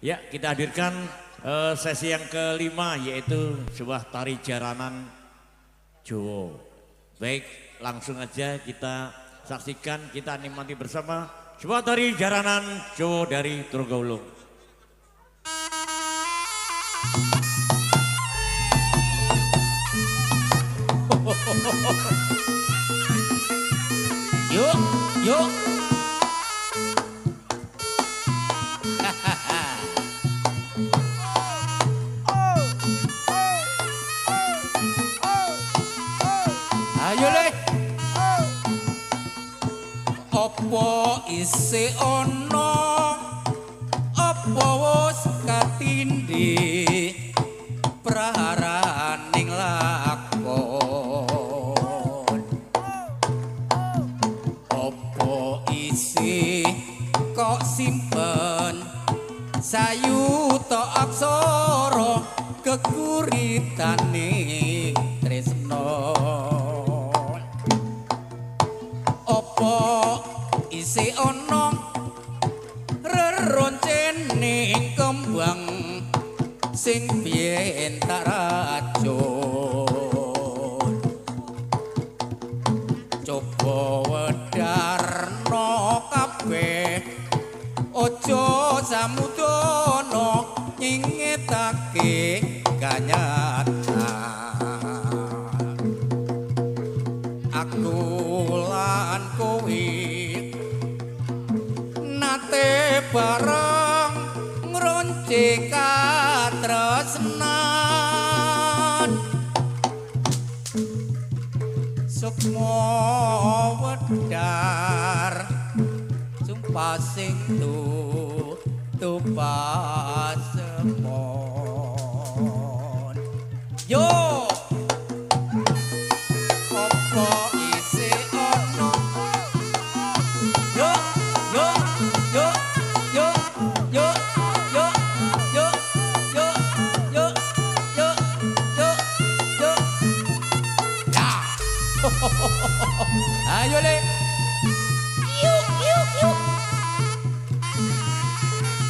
Ya, kita hadirkan sesi yang kelima yaitu sebuah tari jaranan Jawa. Baik, langsung aja kita saksikan, kita nikmati bersama sebuah tari jaranan Jawa dari Trogowulung. Yuk, yuk. Ayo le. Apa isih ana? Apa wis katindhe praharaning lakon? Apa isih kok simpen sayuta aksara kekuritane tresno? Apa isih ana reroncening kembang sing biyen tak racun? Coba wedarno kabeh aja samudana nyingetake kanyatan. Aku lan kowe nate bareng ngronce katresnan, sukma wedar sumpah sing tupasemon. Yo apa isih ana? Yo yo yo yo yo yo yo yo yo yo yo yo ya. Ayo le. Yuk yuk yuk.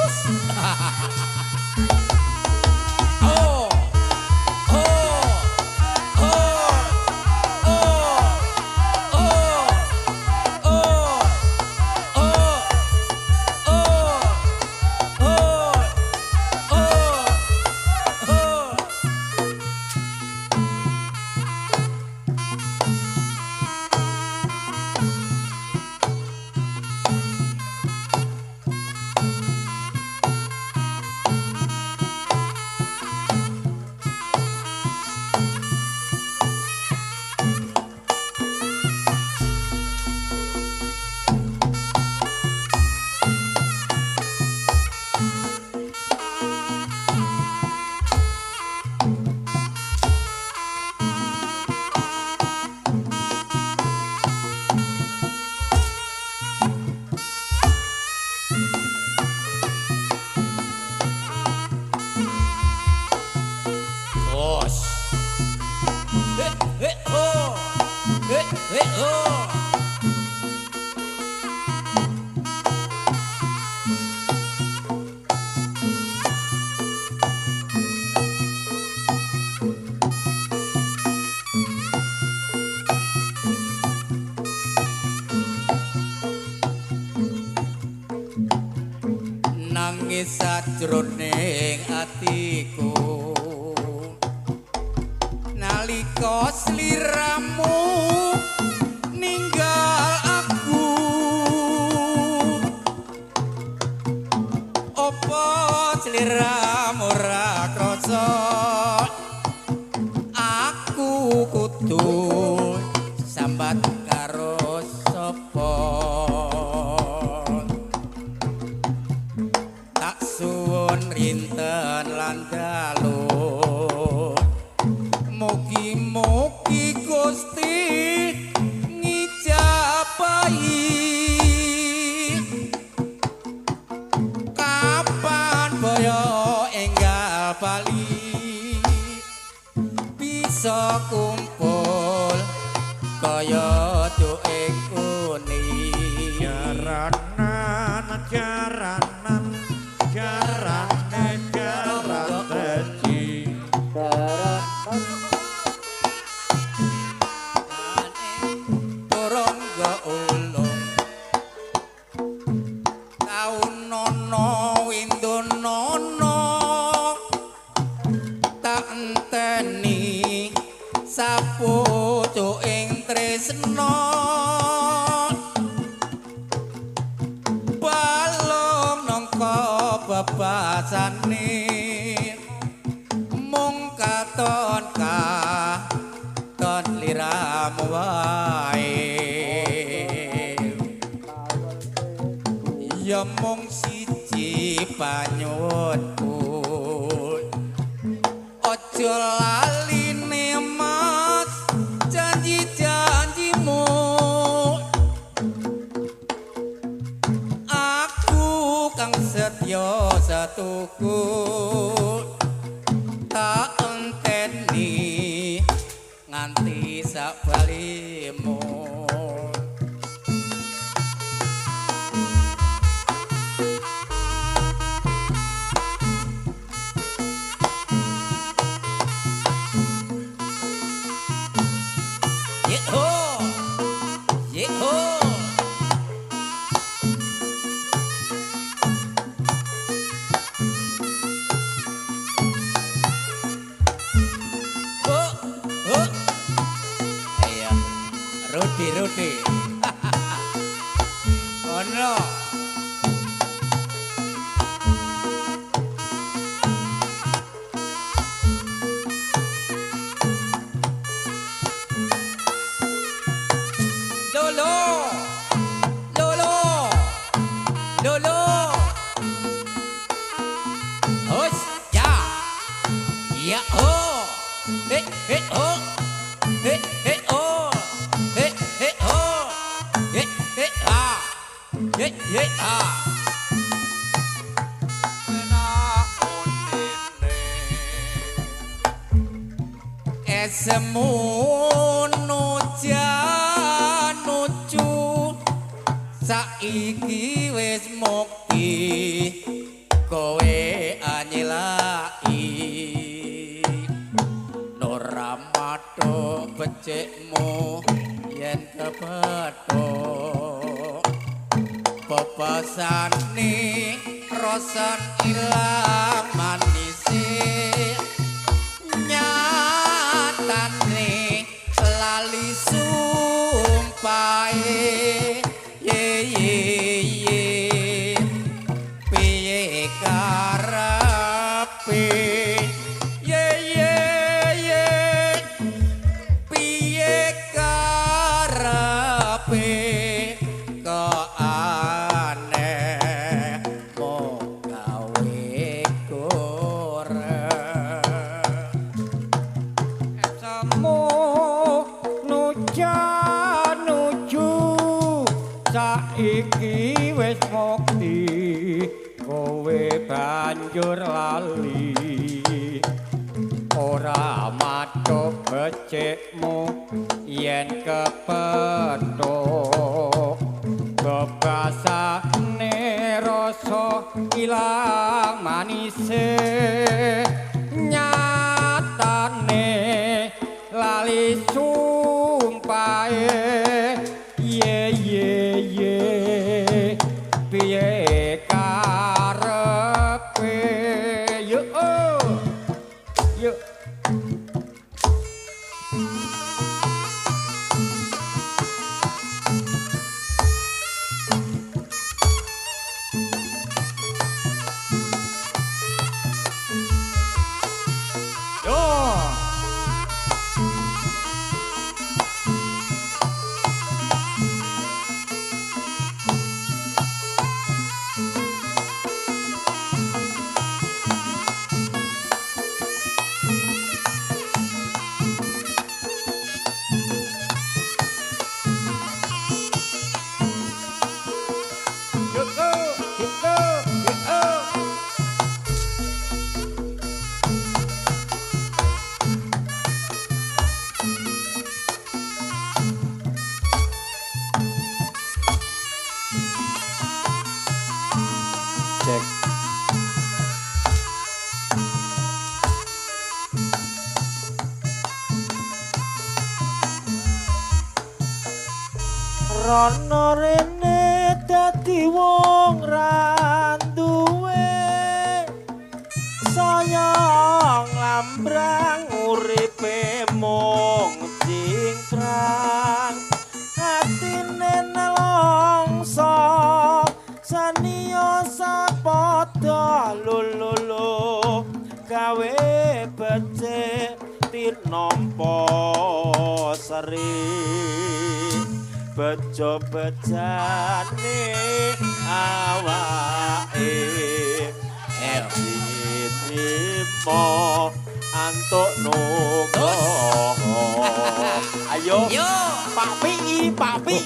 Us. Oh. Nangis sajroning atiku nalika sliramu ninggal aku. Apa sliramu ora krasa aku kudu sambat karo sapa? Rinten lan dalu mugi-mugi Gusti ngijabahi. Kapan boyo enggal bali bisa kumpul kaya tuing kuning. Jaranan jaranan jaranan sapucuk ing tresna balung nangka bebasane mung katon katon liramu wae ya mung siji panyuwunku aja lali mas janji-janjimu aku kang setya satuku tak enteni nganti sakbalimu Rudi ono lolo hos ya oh oh oh Semono nuju saiki wis mukti kowe anyelaki ora mathuk becikmu yen kepethuk bebasane rasa ilang manise nyatane lali sumpahe ye piye karepe ye piye karepe kok aneh mung gawe saiki wis mukti kowe banjur lali ora mathuk becikmu yen kepethuk bebasane rasa ilang manise nyatane lali sumpahe piye karepe yo yo rono rene dadi wong ra duwe sayang lambrang uripe mung seri bejo bejane awake ditimo antuk nukoh ayo Pak Pi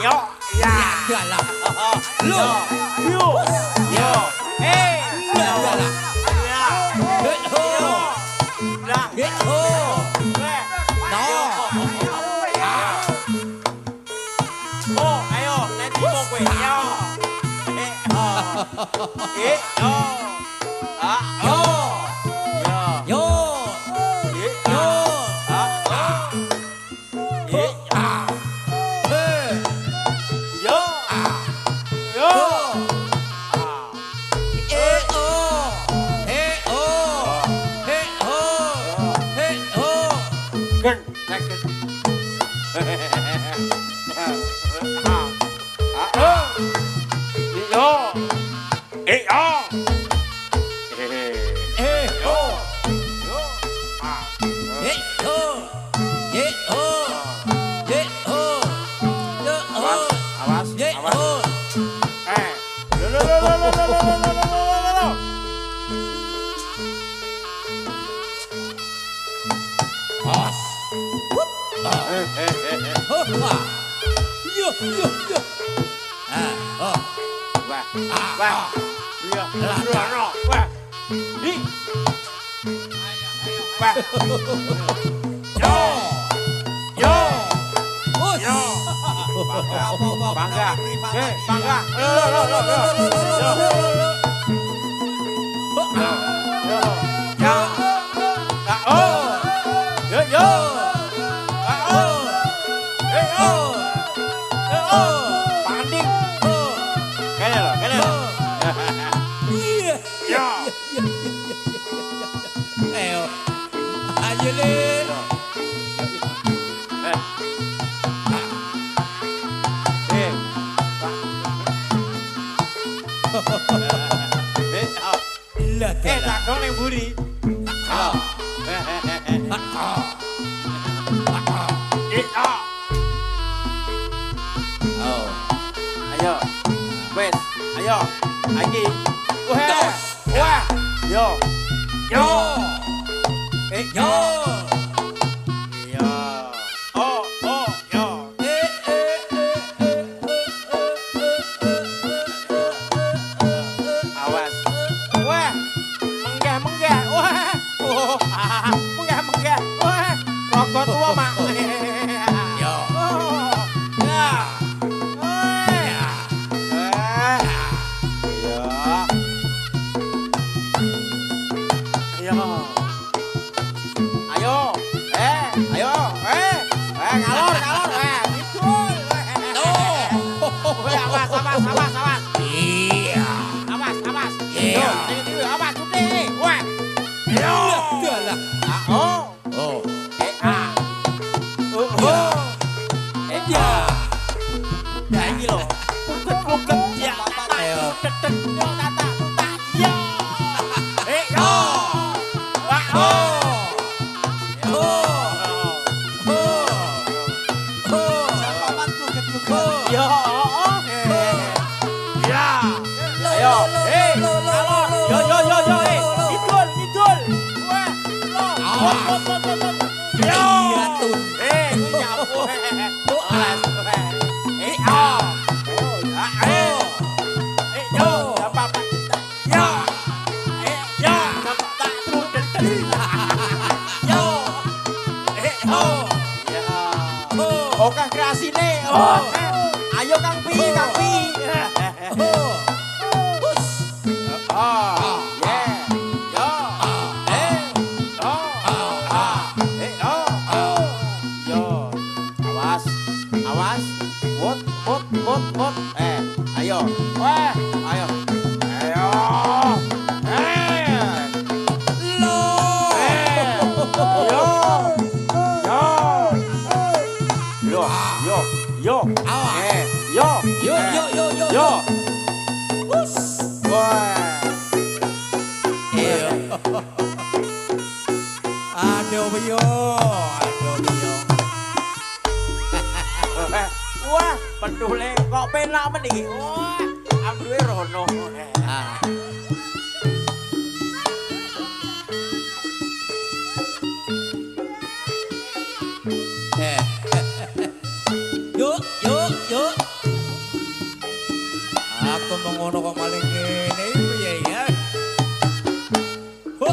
Yo, ya, lah. Lu, yo, lah. Ya, lah. No. Oh, ayo, nanti mau gue. Yo. Yo. Yo. Yo. Ayo Kang Pi. Awas. Awas. Mut. Ayo. Weh, ayo. Ayo. Lo. Yo. Awas. Yo. Yo. Wah. Iya. Aduh yo. Wah, pedule kok penak men iki. Wah, amduwe rono. Ah. Yuk. Aku mau ngono kok maling ngene piye ya? Ho.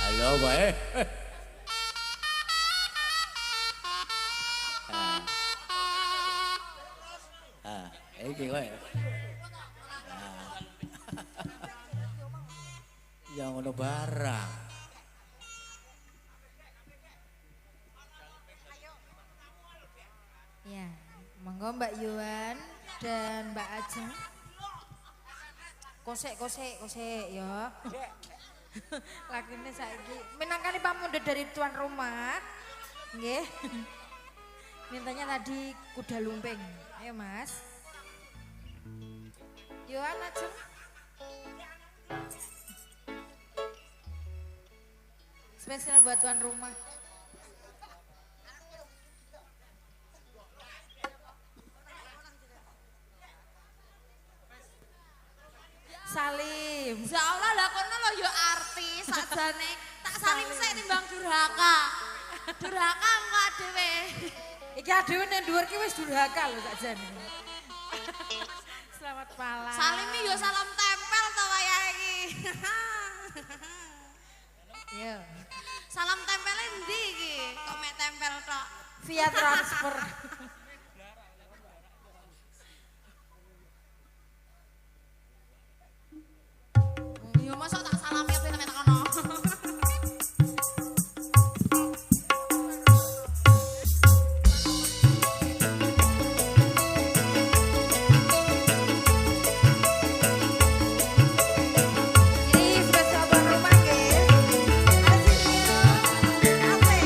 Halo, bae. Iki kowe. Yang ngono barang. Ya, monggo Mbak Yuan dan Mbak Ajeng. Kosek ya. Lagune saiki minangkani pamundhut dari tuan rumah. Nggih. Mintanya tadi kuda lumping. Ayo Mas. Yuan Ajeng. Spesial buat tuan rumah. Salim. Ya Allah lah kono lo yo artis sajane tak salim sik timbang durhaka. Durhaka engko dhewe. Iki adewe ning dhuwur ki wis durhaka lho sakjane. Selamat malam. Salimi yo salam tempel to wayahe iki. Yo. Salam tempel endi iki? Kok mek tempel tok. Via transfer. Yo mosok tak salami apa nek kono. Ini spesial tuan rumah nggih. Ada sini ya. Ape.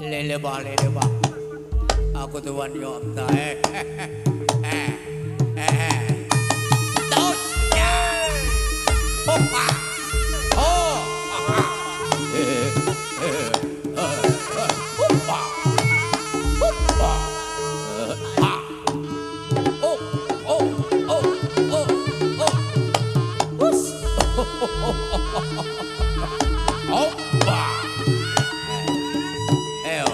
Lele ba. Aku tuan yo ta. Taut ya. Hoppa. Oh. Hoppa. Hoppa. Oh. Oh. Oh. Oh. Oh. Us. Hoppa. Eo.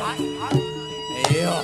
Eo.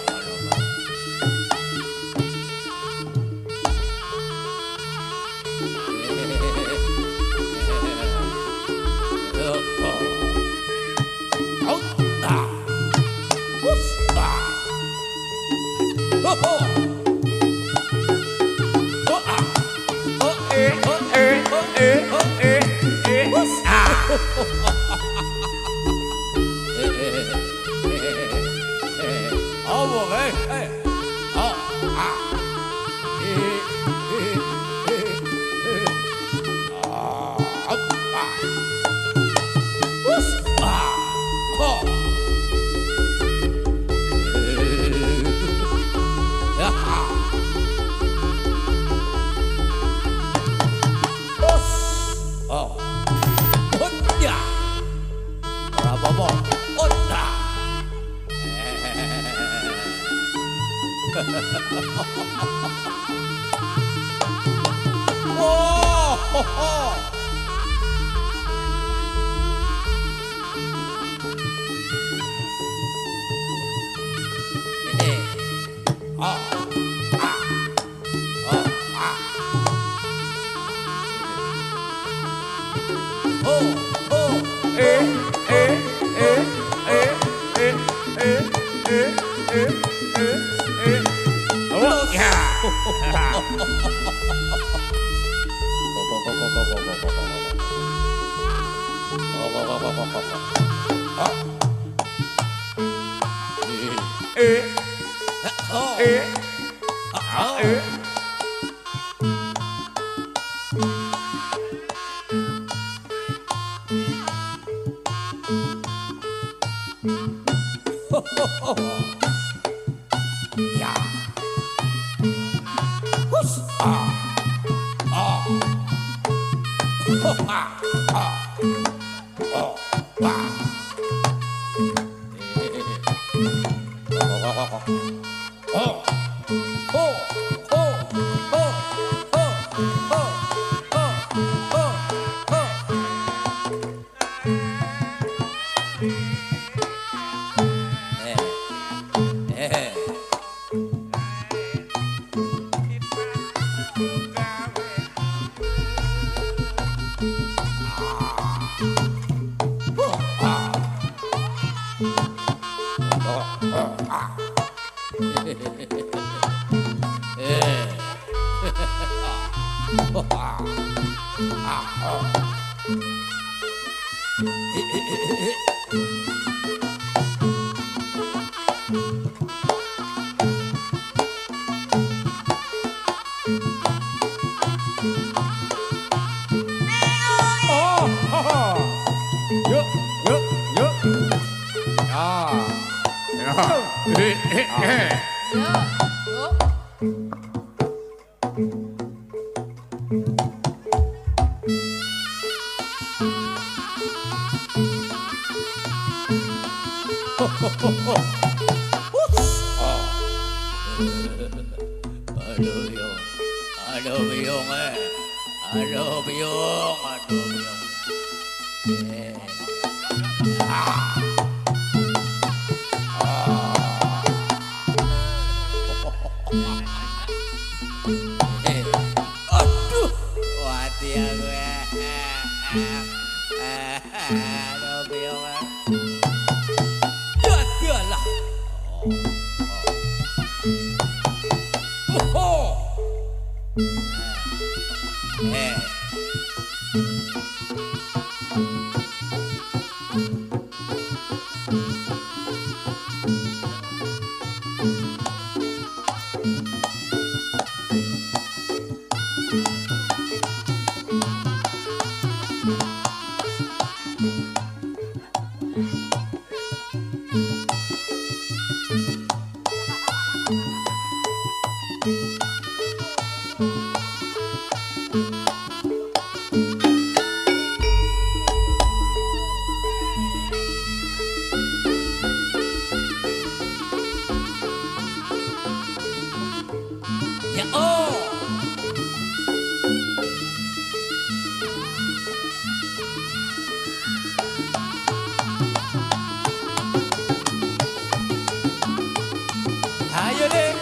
Ya oh. Ayo deh.